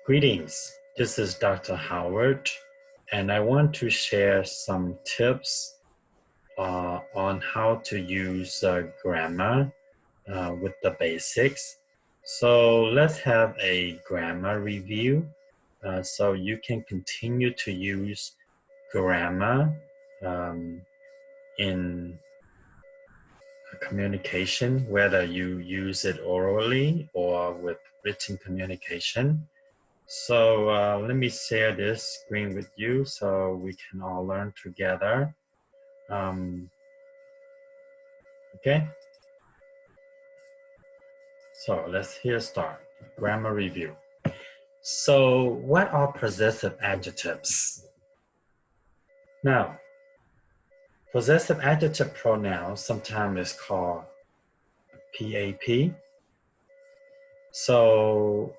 Greetings, this is Dr. Howard, and I want to share some tips on how to use grammar with the basics. So let's have a grammar review so you can continue to use grammar in communication, whether you use it orally or with written communication. So let me share this screen with you so we can all learn together. Okay, so let's start. Grammar review. So what are possessive adjectives? Now, possessive adjective pronoun sometimes is called PAP. So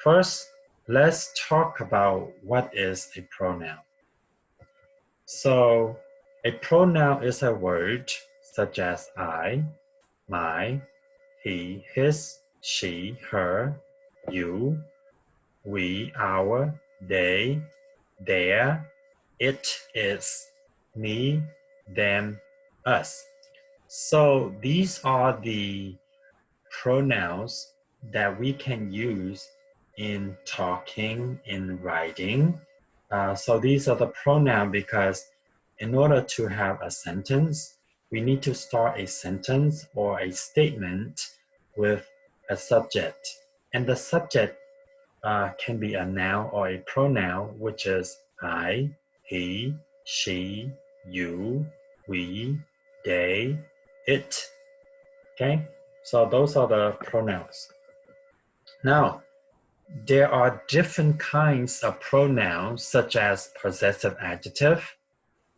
first, let's talk about what is a pronoun. So a pronoun is a word such as I, my, he, his, she, her, you, we, our, they, their, it, its, me, them, us. So these are the pronouns that we can use in talking, in writing. So these are the pronouns because in order to have a sentence, we need to start a sentence or a statement with a subject. And the subject can be a noun or a pronoun, which is I, he, she, you, we, they, it. Okay, so those are the pronouns. Now, there are different kinds of pronouns such as possessive adjective,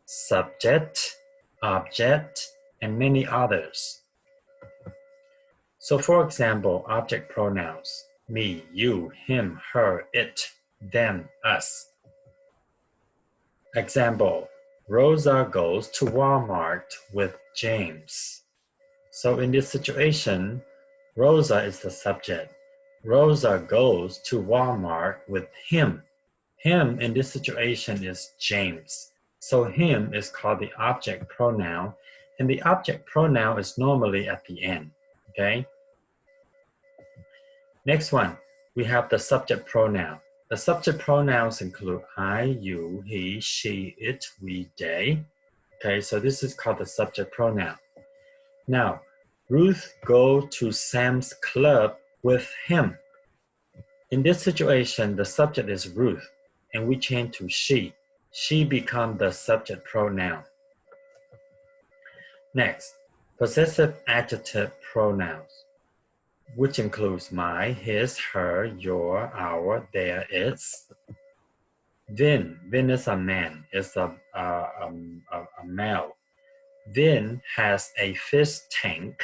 subject, object, and many others. So for example, object pronouns, me, you, him, her, it, them, us. Example, Rosa goes to Walmart with James. So in this situation, Rosa is the subject. Rosa goes to Walmart with him. Him in this situation is James. So him is called the object pronoun, and the object pronoun is normally at the end, okay? Next one, we have the subject pronoun. The subject pronouns include I, you, he, she, it, we, they. Okay, so this is called the subject pronoun. Now, Ruth goes to Sam's club with him. In this situation, the subject is Ruth, and we change to she. She becomes the subject pronoun. Next, possessive adjective pronouns, which includes my, his, her, your, our, their, its. Vin is a man, is a male. Vin has a fish tank.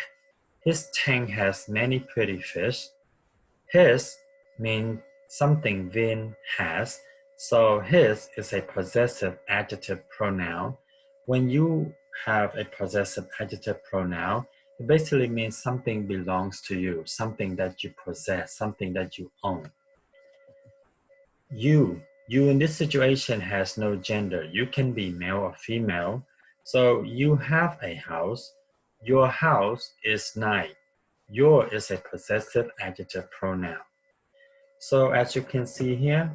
His tank has many pretty fish. His means something Vin has, so his is a possessive adjective pronoun. When you have a possessive adjective pronoun, it basically means something belongs to you, something that you possess, something that you own. You in this situation has no gender. You can be male or female. So you have a house. Your house is nice. Your is a possessive adjective pronoun. So as you can see here,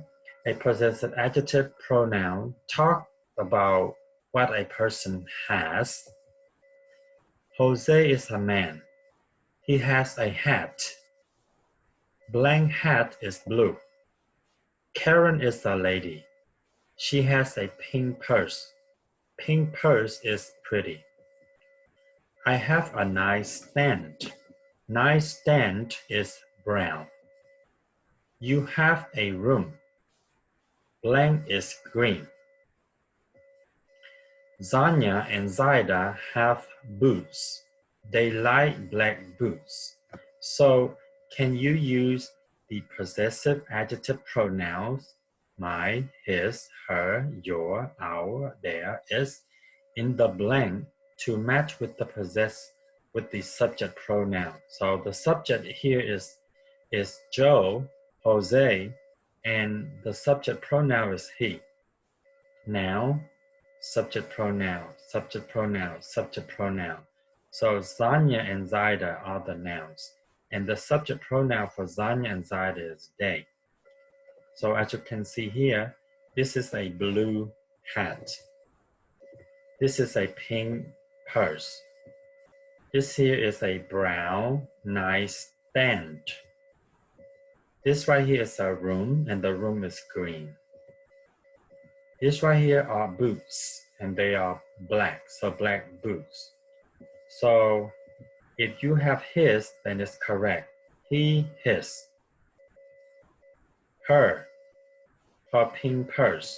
a possessive adjective pronoun talks about what a person has. Jose is a man. He has a hat. Blank hat is blue. Karen is a lady. She has a pink purse. Pink purse is pretty. I have a nightstand. Nightstand is brown. You have a room. Blank is green. Zanya and Zaida have boots. They like black boots. So can you use the possessive adjective pronouns my, his, her, your, our, their, is in the blank to match with the subject pronoun? So the subject here is Joe, Jose, and the subject pronoun is he. Noun, subject pronoun, subject pronoun, subject pronoun. So Zanya and Zaida are the nouns, and the subject pronoun for Zanya and Zaida is they. So as you can see here, this is a blue hat. This is a pink purse. This here is a brown, nice stand. This right here is a room, and the room is green. This right here are boots, and they are black, so black boots. So if you have his, then it's correct. He, his. Her pink purse.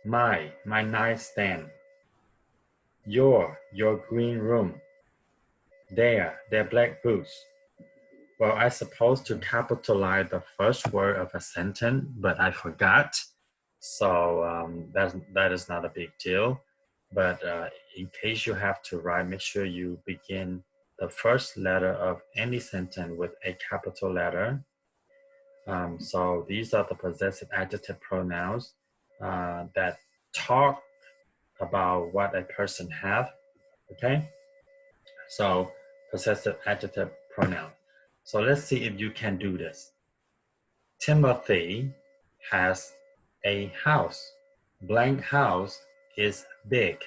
My nightstand. Your green room. Their black boots. Well, I supposed to capitalize the first word of a sentence, but I forgot. So that is not a big deal. But in case you have to write, make sure you begin the first letter of any sentence with a capital letter. So these are the possessive adjective pronouns that talk about what a person have. Okay, so possessive adjective pronoun. So let's see if you can do this. Timothy has a house. Blank house is big.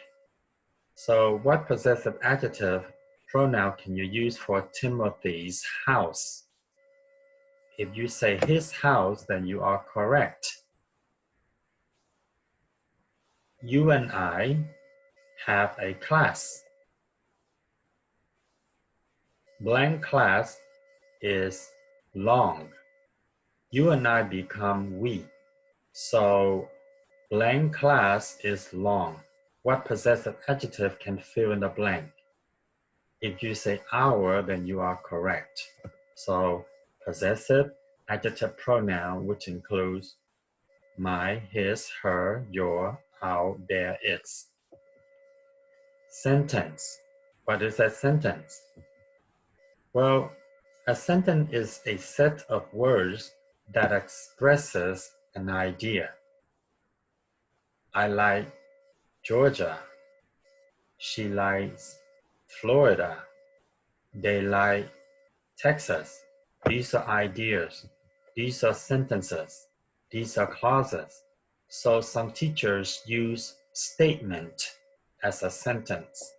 So what possessive adjective pronoun can you use for Timothy's house? If you say his house, then you are correct. You and I have a class. Blank class is long. You and I become we. So blank class is long. What possessive adjective can fill in the blank? If you say our, then you are correct. So possessive adjective pronoun, which includes my, his, her, your, our, their, its. Sentence. What is a sentence? Well, a sentence is a set of words that expresses an idea. I like Georgia. She likes Florida. They like Texas. These are ideas. These are sentences. These are clauses. So some teachers use statement as a sentence.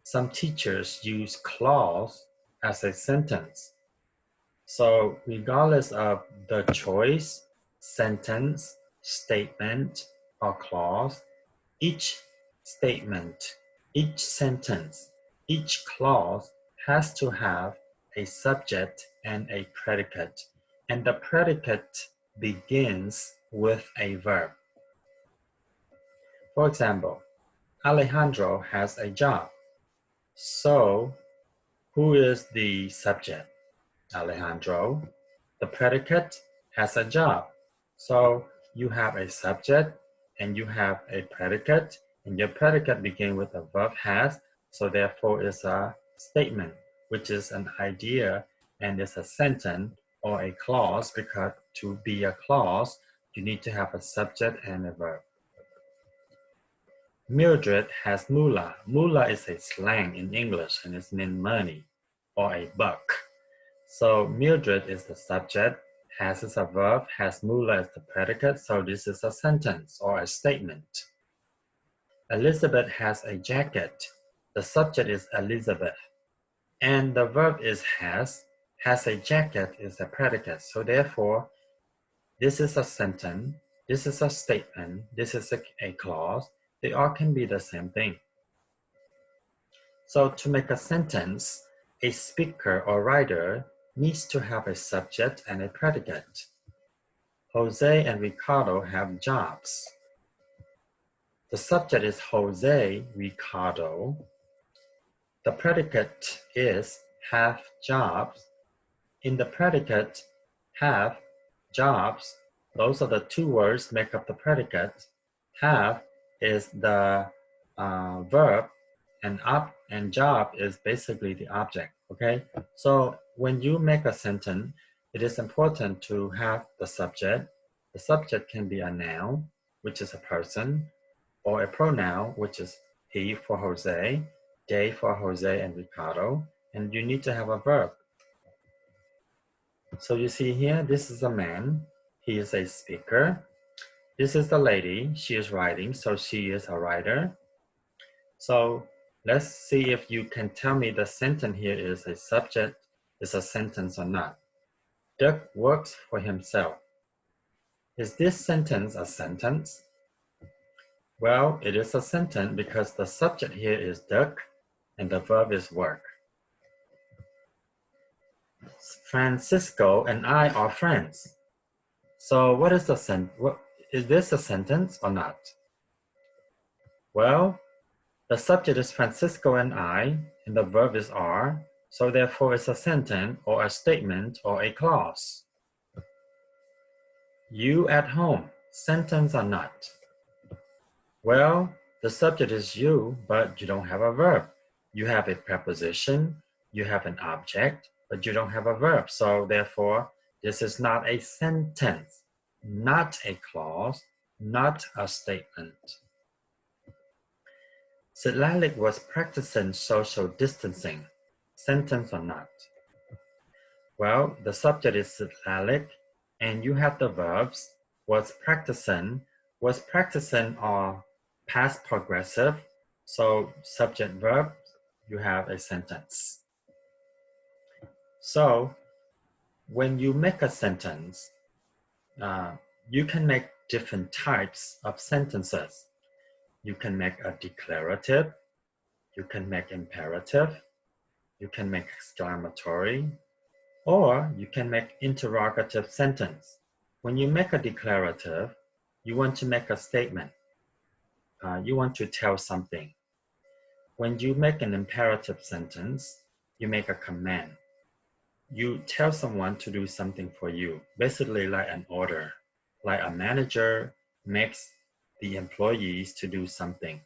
Some teachers use clause as a sentence. So regardless of the choice, sentence, statement, or clause, each statement, each sentence, each clause has to have a subject and a predicate, and the predicate begins with a verb. For example, Alejandro has a job. So, who is the subject? Alejandro. The predicate has a job. So you have a subject and you have a predicate, and your predicate begins with a verb has, so therefore it's a statement, which is an idea, and it's a sentence or a clause, because to be a clause, you need to have a subject and a verb. Mildred has moolah. Moolah is a slang in English, and it means money or a buck. So Mildred is the subject, has is a verb, has moolah as the predicate, so this is a sentence or a statement. Elizabeth has a jacket. The subject is Elizabeth, and the verb is has a jacket is a predicate, so therefore this is a sentence, this is a statement, this is a clause. They all can be the same thing. So to make a sentence, a speaker or writer needs to have a subject and a predicate. Jose and Ricardo have jobs. The subject is Jose, Ricardo. The predicate is have jobs. In the predicate, have jobs, those are the two words make up the predicate. Have is the verb, and up and job is basically the object. Okay, so when you make a sentence, it is important to have the subject. The subject can be a noun, which is a person, or a pronoun, which is he for Jose, they for Jose and Ricardo, and you need to have a verb. So you see here, this is a man, he is a speaker. This is the lady, she is writing, so she is a writer. So let's see if you can tell me the sentence here is a subject, is a sentence or not. Doug works for himself. Is this sentence a sentence? Well, it is a sentence because the subject here is Doug and the verb is work. Francisco and I are friends. So what is the is this a sentence or not? Well, the subject is Francisco and I, and the verb is are, so therefore it's a sentence or a statement or a clause. You at home, sentence or not? Well, the subject is you, but you don't have a verb. You have a preposition, you have an object, but you don't have a verb. So therefore, this is not a sentence, not a clause, not a statement. Sitlalik was practicing social distancing, sentence or not? Well, the subject is Sitlalik, and you have the verbs was practicing are past progressive, so subject verb, you have a sentence. So when you make a sentence, you can make different types of sentences. You can make a declarative, you can make imperative, you can make exclamatory, or you can make interrogative sentence. When you make a declarative, you want to make a statement. You want to tell something. When you make an imperative sentence, you make a command. You tell someone to do something for you, basically like an order, like a manager makes the employees to do something.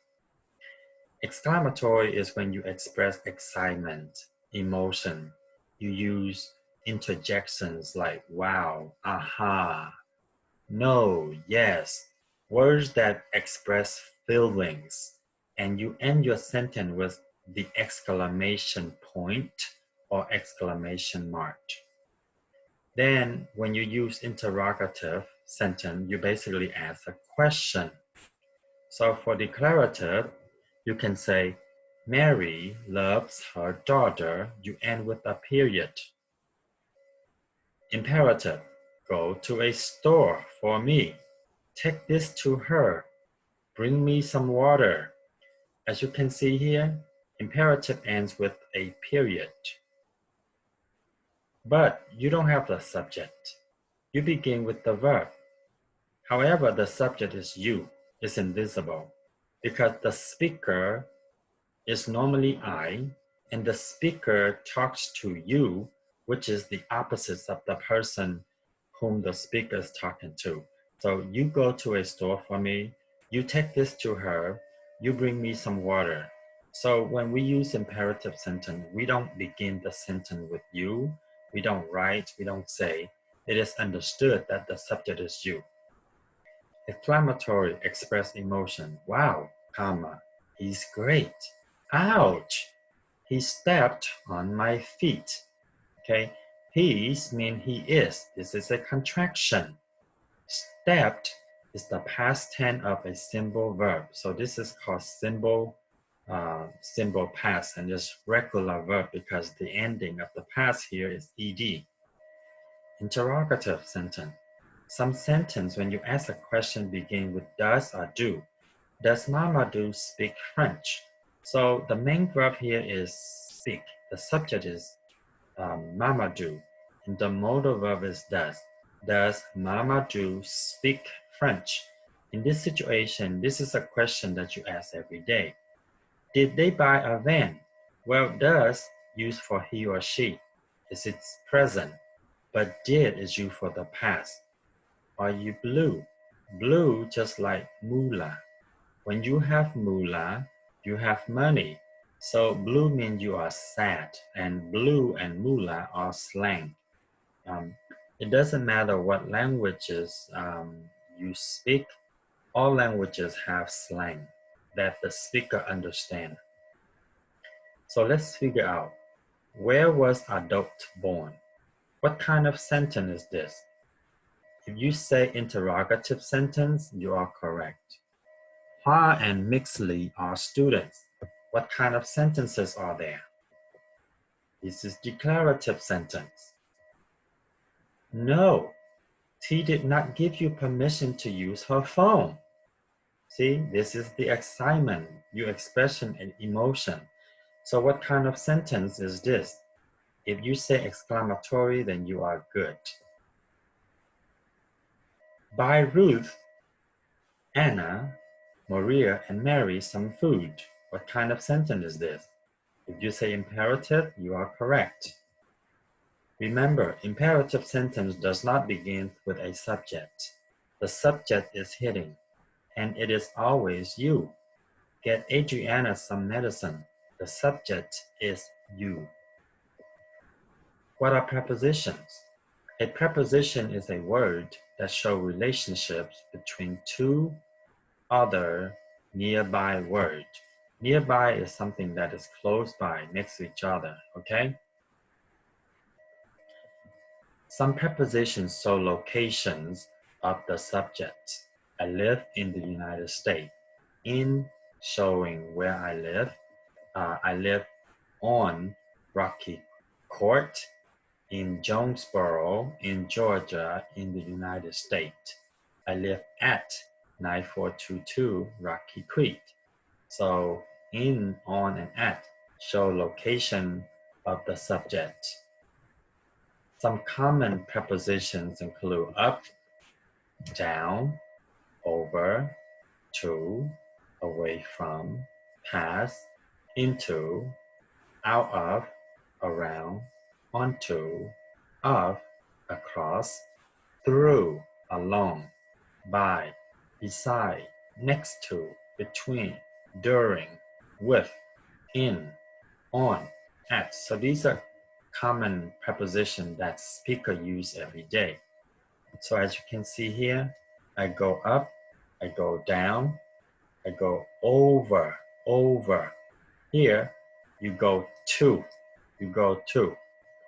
Exclamatory is when you express excitement, emotion. You use interjections like wow, aha, no, yes, words that express feelings, and you end your sentence with the exclamation point or exclamation mark. Then when you use interrogative sentence, you basically ask a question. So for declarative, you can say, Mary loves her daughter. You end with a period. Imperative, go to a store for me. Take this to her. Bring me some water. As you can see here, imperative ends with a period. But you don't have the subject. You begin with the verb. However, the subject is you, is invisible, because the speaker is normally I, and the speaker talks to you, which is the opposite of the person whom the speaker is talking to. So you go to a store for me, you take this to her, you bring me some water. So when we use imperative sentence, we don't begin the sentence with you, we don't write, we don't say. It is understood that the subject is you. Exclamatory, express emotion. Wow, comma, he's great. Ouch, he stepped on my feet. Okay, he's mean he is. This is a contraction. Stepped is the past tense of a simple verb. So this is called simple past, and just regular verb because the ending of the past here is ed. Interrogative sentence. Some sentence when you ask a question begin with does or do. Does Mamadou speak French? So the main verb here is speak. The subject is Mamadou, and the modal verb is does. Does Mamadou speak French? In this situation, this is a question that you ask every day. Did they buy a van? Well, does used for he or she is its present, but did is used for the past. Are you blue? Blue just like moolah. When you have moolah, you have money. So blue means you are sad, and blue and moolah are slang. It doesn't matter what languages you speak. All languages have slang that the speaker understands. So let's figure out, where was adult born? What kind of sentence is this? If you say interrogative sentence, you are correct. Hua and Mixley are students. What kind of sentences are there? This is declarative sentence. No, T did not give you permission to use her phone. See, this is the excitement, your expression and emotion. So what kind of sentence is this? If you say exclamatory, then you are good. Buy Ruth, Anna, Maria, and Mary some food. What kind of sentence is this? If you say imperative, you are correct. Remember, imperative sentence does not begin with a subject. The subject is hidden, and it is always you. Get Adriana some medicine. The subject is you. What are prepositions? A preposition is a word that shows relationships between two other nearby words. Nearby is something that is close by, next to each other, okay? Some prepositions show locations of the subject. I live in the United States. In showing where I live on Rocky Court in Jonesboro, in Georgia, in the United States. I live at 9422 Rocky Creek. So in, on, and at show location of the subject. Some common prepositions include up, down, over, to, away from, past, into, out of, around, onto, of, across, through, along, by, beside, next to, between, during, with, in, on, at. So these are common prepositions that speaker use every day. So as you can see here, I go up, I go down, I go over. Here, you go to,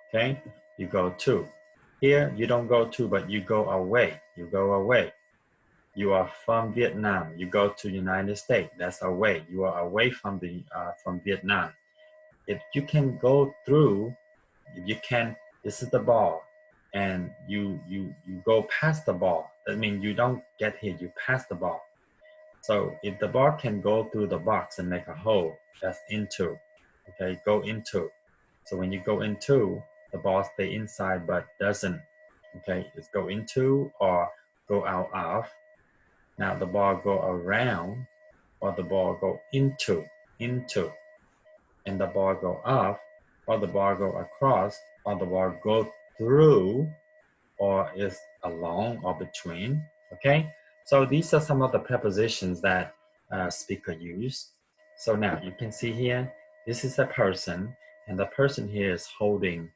okay? You go to. Here, you don't go to, but you go away, You are from Vietnam, you go to United States, that's away. You are away from Vietnam. If you can go through, if you can, this is the ball, and you go past the ball. That means you don't get hit, you pass the ball. So if the ball can go through the box and make a hole, that's into. Okay, go into. So when you go into, the ball stay inside but doesn't. Okay, it's go into or go out of. Now the ball go around or the ball go into, and the ball go off or the ball go across or the ball go through or is along or between. Okay, so these are some of the prepositions that speaker use. So now you can see here, this is a person, and the person here is holding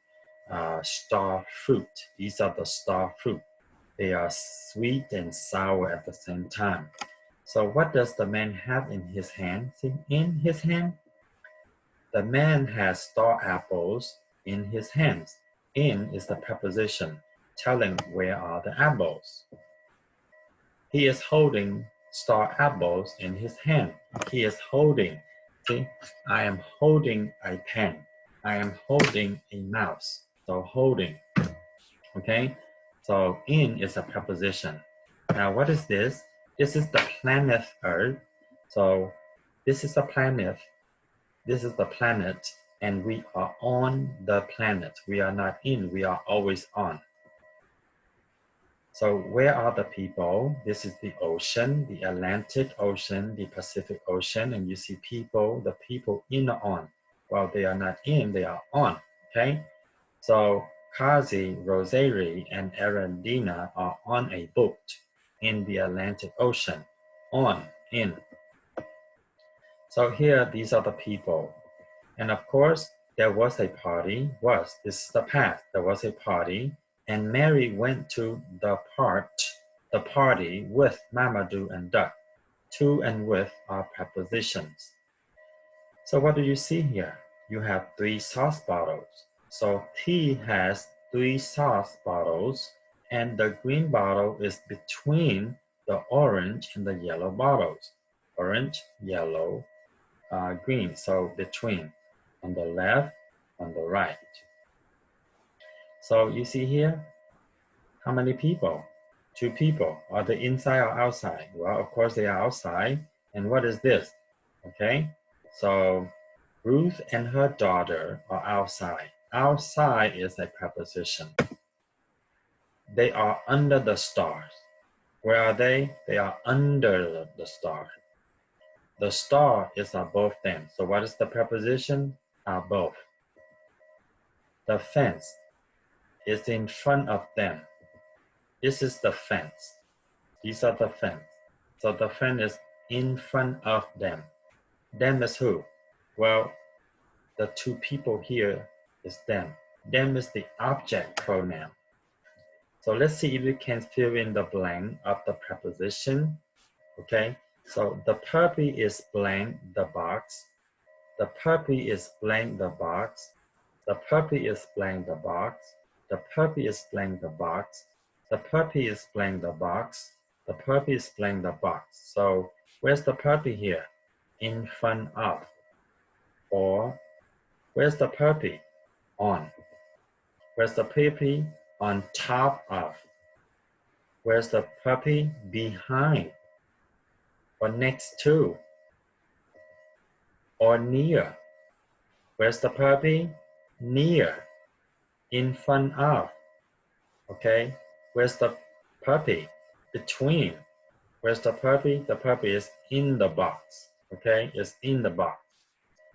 star fruit. These are the star fruit. They are sweet and sour at the same time. So what does the man have in his hand? See, in his hand, the man has star apples in his hands. In is the preposition telling where are the apples. He is holding star apples in his hand. He is holding. See, I am holding a pen. I am holding a mouse. So holding. Okay, so in is a preposition. Now what is this? This is the planet Earth. So this is a planet. This is the planet, and we are on the planet. We are not in, we are always on. So where are the people? This is the ocean, the Atlantic Ocean, the Pacific Ocean, and you see people, the people in or on. Well, they are not in, they are on, okay? So Kazi, Rosary, and Erendina are on a boat in the Atlantic Ocean, on, in. So here, these are the people. And of course, there was a party, this is the past, there was a party, and Mary went to the party with Mamadou and Duck. To and with are prepositions. So what do you see here? You have 3 sauce bottles. So he has 3 sauce bottles, and the green bottle is between the orange and the yellow bottles. Orange, yellow, green, so between, on the left, on the right. So you see here, how many people? 2 people. Are they inside or outside? Well, of course they are outside. And what is this? Okay, so Ruth and her daughter are outside. Outside is a preposition. They are under the stars. Where are they? They are under the star. The star is above them. So what is the preposition? Above. The fence is in front of them. This is the fence. These are the fence. So the fence is in front of them. Them is who? Well, the 2 people here is them. Them is the object pronoun. So let's see if we can fill in the blank of the preposition. Okay, so the puppy is blank the box. The puppy is blank the box. The puppy is blank the box. The puppy is blank the box. The puppy is blank the box. The puppy is blank the box. So where's the puppy here? In front of. Or where's the puppy? On. Where's the puppy? On top of. Where's the puppy? Behind. Or next to. Or near. Where's the puppy? Near. In front of. Okay. Where's the puppy? Between. Where's the puppy? The puppy is in the box. Okay, it's in the box.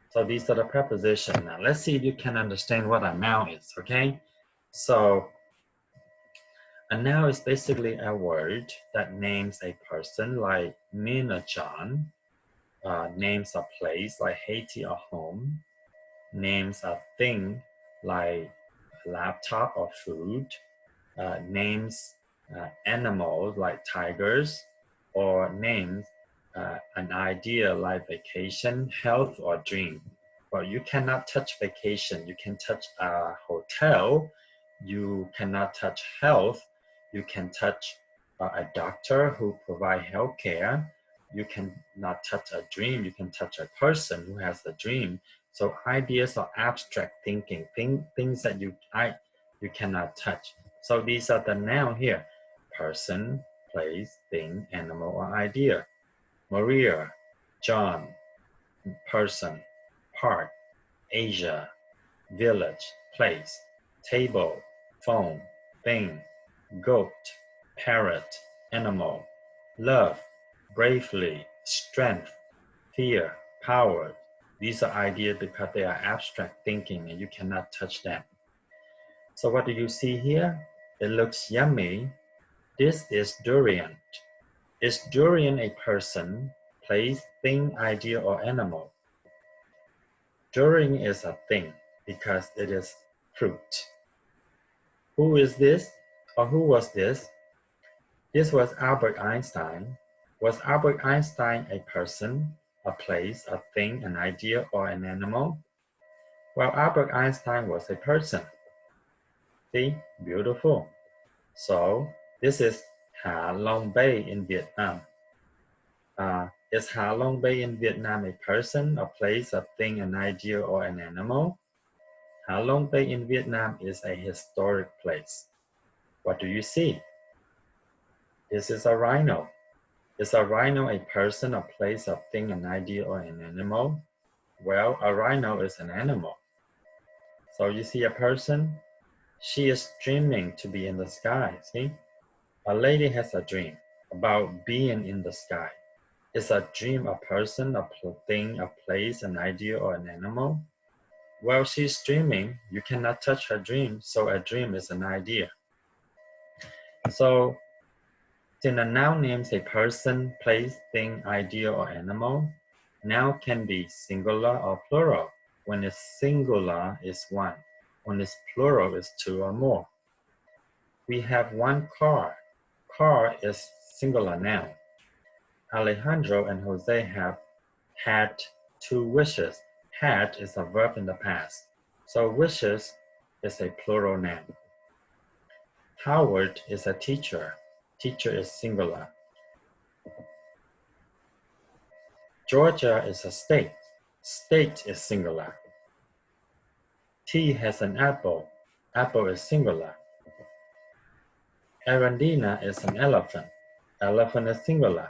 So these are the prepositions. Now let's see if you can understand what a noun is. Okay, so a noun is basically a word that names a person, like Mina John, names a place like Haiti or home, names a thing like laptop or food, names animals like tigers, or names an idea like vacation, health, or dream. Well, you cannot touch vacation. You can touch a hotel. You cannot touch health. You can touch a doctor who provide health care. You cannot touch a dream. You can touch a person who has a dream. So ideas are abstract thinking, things that you cannot touch. So these are the noun here: person, place, thing, animal, or idea. Maria, John, person, park, Asia, village, place, table, phone, thing, goat, parrot, animal, love, bravely, strength, fear, power. These are ideas because they are abstract thinking and you cannot touch them. So what do you see here? It looks yummy. This is durian. Is durian a person, place, thing, idea, or animal? Durian is a thing because it is fruit. Who is this? Or who was this? This was Albert Einstein. Was Albert Einstein a person, a place, a thing, an idea, or an animal? Well, Albert Einstein was a person. See, beautiful. So this is Ha Long Bay in Vietnam. Is Ha Long Bay in Vietnam a person, a place, a thing, an idea, or an animal? Ha Long Bay in Vietnam is a historic place. What do you see? This is a rhino. Is a rhino a person, a place, a thing, an idea, or an animal? Well, a rhino is an animal. So you see a person? She is dreaming to be in the sky, see? A lady has a dream about being in the sky. Is a dream a person, a thing, a place, an idea, or an animal? Well, she's dreaming. You cannot touch her dream, so a dream is an idea. So, since a noun names a person, place, thing, idea, or animal, noun can be singular or plural. When it's singular, it's one. When it's plural, it's two or more. We have one car. Car is singular noun. Alejandro and Jose have had 2 wishes. Had is a verb in the past. So wishes is a plural noun. Howard is a teacher. Teacher is singular. Georgia is a state. State is singular. T has an apple. Apple is singular. Arandina is an elephant. Elephant is singular.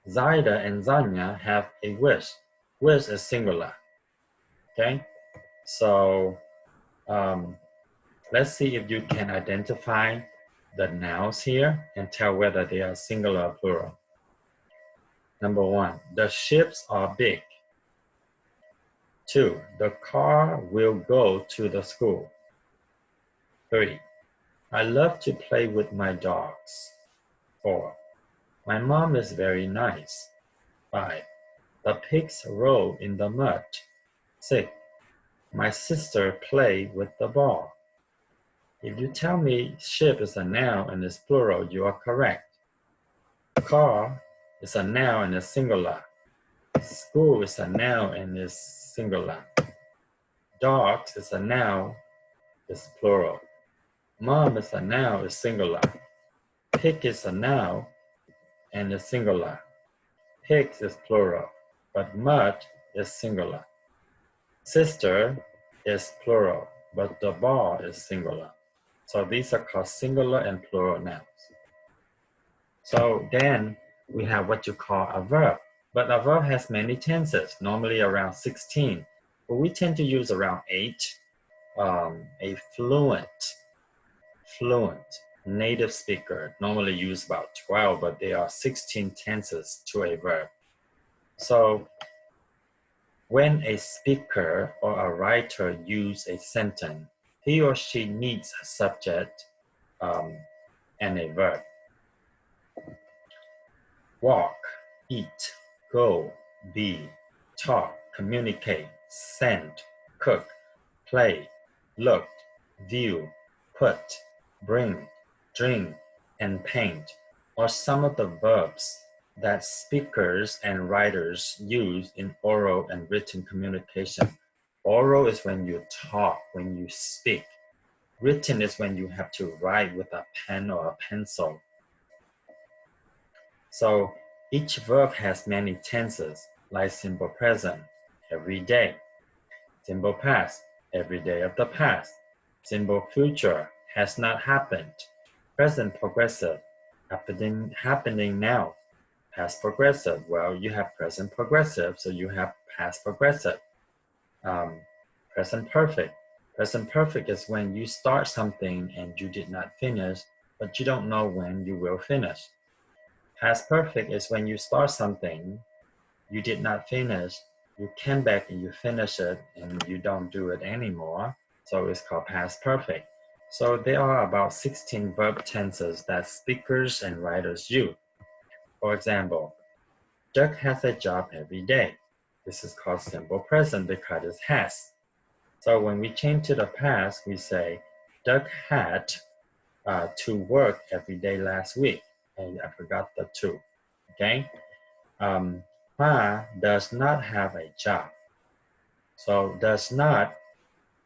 Zaida and Zanya have a wish. Wish is singular. Okay? So let's see if you can identify the nouns here and tell whether they are singular or plural. Number 1, the ships are big. 2, the car will go to the school. 3, I love to play with my dogs. 4, my mom is very nice. 5, the pigs roll in the mud. 6, my sister played with the ball. If you tell me ship is a noun and is plural, you are correct. Car is a noun and is singular. School is a noun and is singular. Dogs is a noun, is plural. Mom is a noun, is singular. Pig is a noun and is singular. Pigs is plural, but mud is singular. Sister is plural, but the ball is singular. So these are called singular and plural nouns. So then we have what you call a verb. But a verb has many tenses, normally around 16. But we tend to use around 8. A fluent native speaker normally use about 12, but there are 16 tenses to a verb. So when a speaker or a writer use a sentence, he or she needs a subject and a verb. Walk, eat, go, be, talk, communicate, send, cook, play, look, view, put, bring, drink, and paint are some of the verbs that speakers and writers use in oral and written communication. Oral is when you talk, when you speak. Written is when you have to write with a pen or a pencil. So each verb has many tenses, like simple present, every day. Simple past, every day of the past. Simple future, has not happened. Present progressive, happening now. Past progressive, well, you have present progressive, so you have past progressive. Present perfect. Present perfect is when you start something and you did not finish, but you don't know when you will finish. Past perfect is when you start something, you did not finish, you came back and you finish it and you don't do it anymore. So it's called past perfect. So there are about 16 verb tenses that speakers and writers use. For example, Doug has a job every day. This is called simple present because it has. So when we change to the past, we say, Doug had to work every day last week. And I forgot the to, okay? Ma does not have a job. So does not,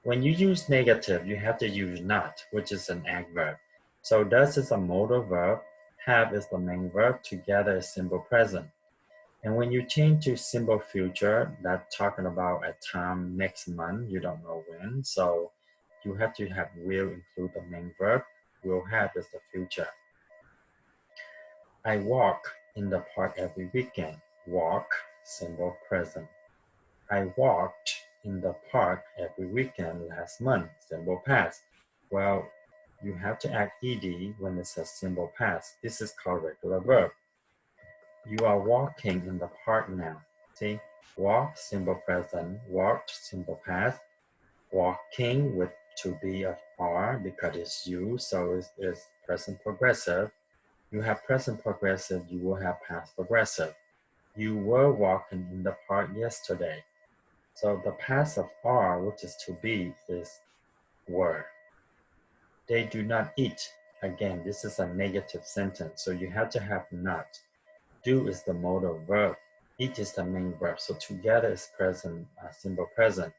when you use negative, you have to use not, which is an adverb. So does is a modal verb, have is the main verb, together is simple present. And when you change to simple future, that's talking about a time next month, you don't know when. So you have to have will include the main verb, will have is the future. I walk in the park every weekend. Walk, simple present. I walked in the park every weekend last month, simple past. Well, you have to add ed when it says simple past. This is called regular verb. You are walking in the park now. See, walk, simple present, walked, simple past. Walking with to be of are because it's you, so it's present progressive. You have present progressive, you will have past progressive. You were walking in the park yesterday. So the past of are, which is to be, is were. They do not eat. Again, this is a negative sentence, so you have to have not. Do is the modal verb. Eat is the main verb. So together is present, simple present.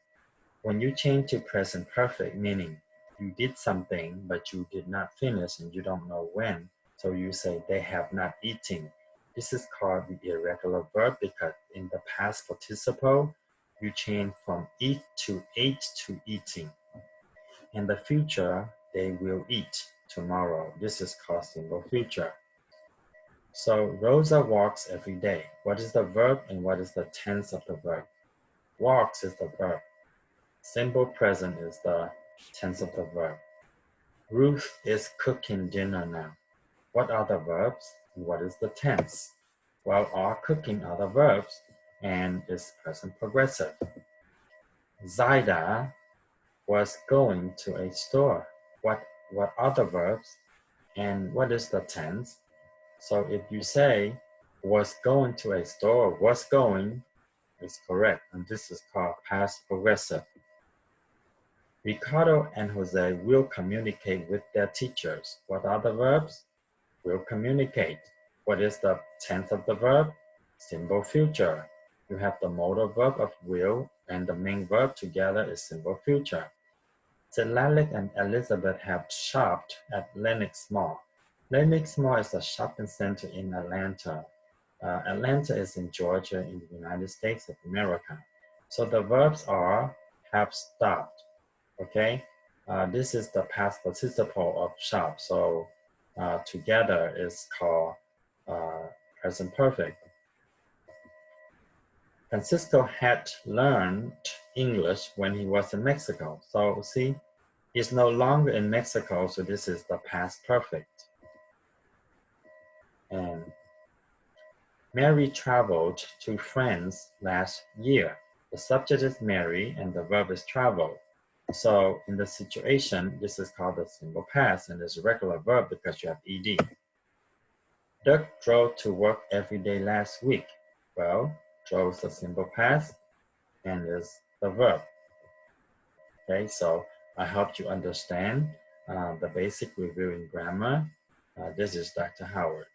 When you change to present perfect, meaning you did something but you did not finish and you don't know when, so you say they have not eaten. This is called the irregular verb because in the past participle, you change from eat to ate to eating. In the future, they will eat tomorrow. This is called simple future. So Rosa walks every day. What is the verb and what is the tense of the verb? Walks is the verb. Simple present is the tense of the verb. Ruth is cooking dinner now. What are the verbs and what is the tense? Well, are cooking are the verbs and is present progressive. Zaida was going to a store. What are the verbs and what is the tense? So if you say was going to a store, was going is correct, and this is called past progressive. Ricardo and Jose will communicate with their teachers. What are the verbs? Will communicate. What is the tense of the verb? Simple future. You have the modal verb of will and the main verb together is simple future. Lalik and Elizabeth have shopped at Lenox Mall. Lenox Mall is a shopping center in Atlanta. Atlanta is in Georgia in the United States of America. So the verbs are have stopped, okay? This is the past participle of shop. So together is called present perfect. Francisco had learned English when he was in Mexico. So see, he's no longer in Mexico, so this is the past perfect. And Mary traveled to France last year. The subject is Mary and the verb is travel. So in the situation, this is called the simple past and it's a regular verb because you have ed. Doug drove to work every day last week. Well, drove is the simple past and is the verb. Okay, so I hope you understand the basic review in grammar. This is Dr. Howard.